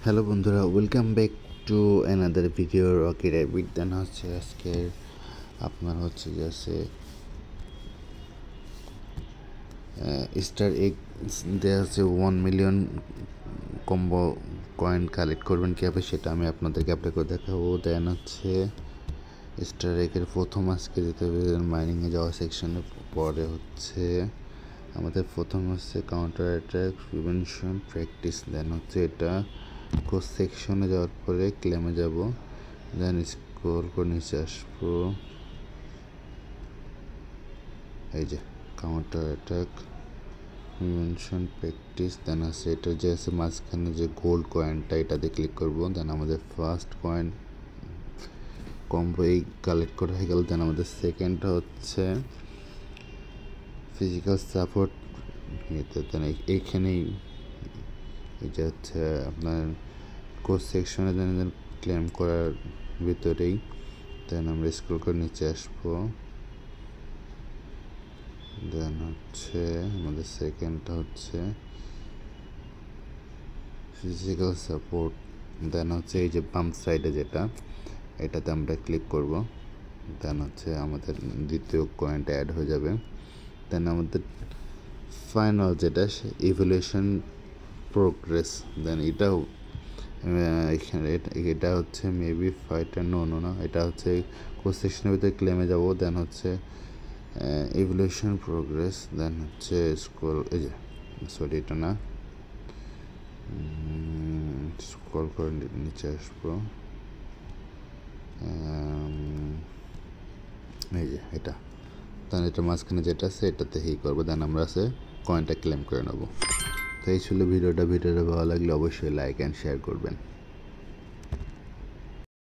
Hello বন্ধুরা, welcome back to another video Rocky Rabbit. Then হচ্ছে আজকের আপনার হচ্ছে যে আছে স্টার এগ দেওয়া আছে 1 মিলিয়ন কম্বো কয়েন কালেক্ট করবেন কীভাবে সেটা আমি আপনাদেরকে অ্যাপ্লাই করে দেখাবো। দেন হচ্ছে স্টার এগের প্রথম আজকে যেতে হবে মাইনিংয়ে যাওয়া সেকশনে, পরে হচ্ছে আমাদের প্রথম হচ্ছে কাউন্টার অ্যাটাক প্রিভেনশন প্র্যাকটিস। দেন হচ্ছে এটা কোর্স সেকশনে যাওয়ার পরে ক্লেমে যাব, দেন স্ক্রল করে নিচে আসবো, এই যে কাউন্টার অ্যাটাক প্রিভেনশন প্র্যাকটিস। দেন আছে এটা যে আছে মাঝখানে যে গোল্ড কয়েনটা, এটাতে ক্লিক করবো। দেন আমাদের ফার্স্ট কয়েন কম্বো এই কালেক্ট করা হয়ে গেল। দেন আমাদের সেকেন্ডটা হচ্ছে ফিজিক্যাল সাপোর্ট, দেন এইখানেই এটা হচ্ছে আপনার কোর্স সেকশনে দেন ক্লেম করার ভিতরেই। দেন আমরা স্ক্রল করে নিচে আসবো, দেন হচ্ছে আমাদের সেকেন্ডটা হচ্ছে ফিজিক্যাল সাপোর্ট। দেন হচ্ছে এই যে বাম সাইডে যেটা, এটাতে আমরা ক্লিক করব। দেন হচ্ছে আমাদের দ্বিতীয় কয়েনটা অ্যাড হয়ে যাবে। দেন আমাদের ফাইনাল যেটা ইভ্যালুয়েশন প্রোগ্রেস, দেন এটাও এখানে এটা হচ্ছে মেবি ফাইটার না, এটা হচ্ছে কোর্স সেকশনের ভিতরে ক্লেমে যাব। দেন হচ্ছে ইভলিউশন প্রোগ্রেস, দেন হচ্ছে স্ক্রল, এই যে সরি এটা না, স্ক্রল করে নিচে আসবো, এই যে এটা। দেন এটা মাঝখানে যেটা আছে এটাতে হি করবো, দেন আমরা আছে কয়েনটা ক্লেম করে নেবো। তো এই ছিল ভিডিওটা ভালো লাগলে অবশ্যই লাইক অ্যান্ড শেয়ার করবেন।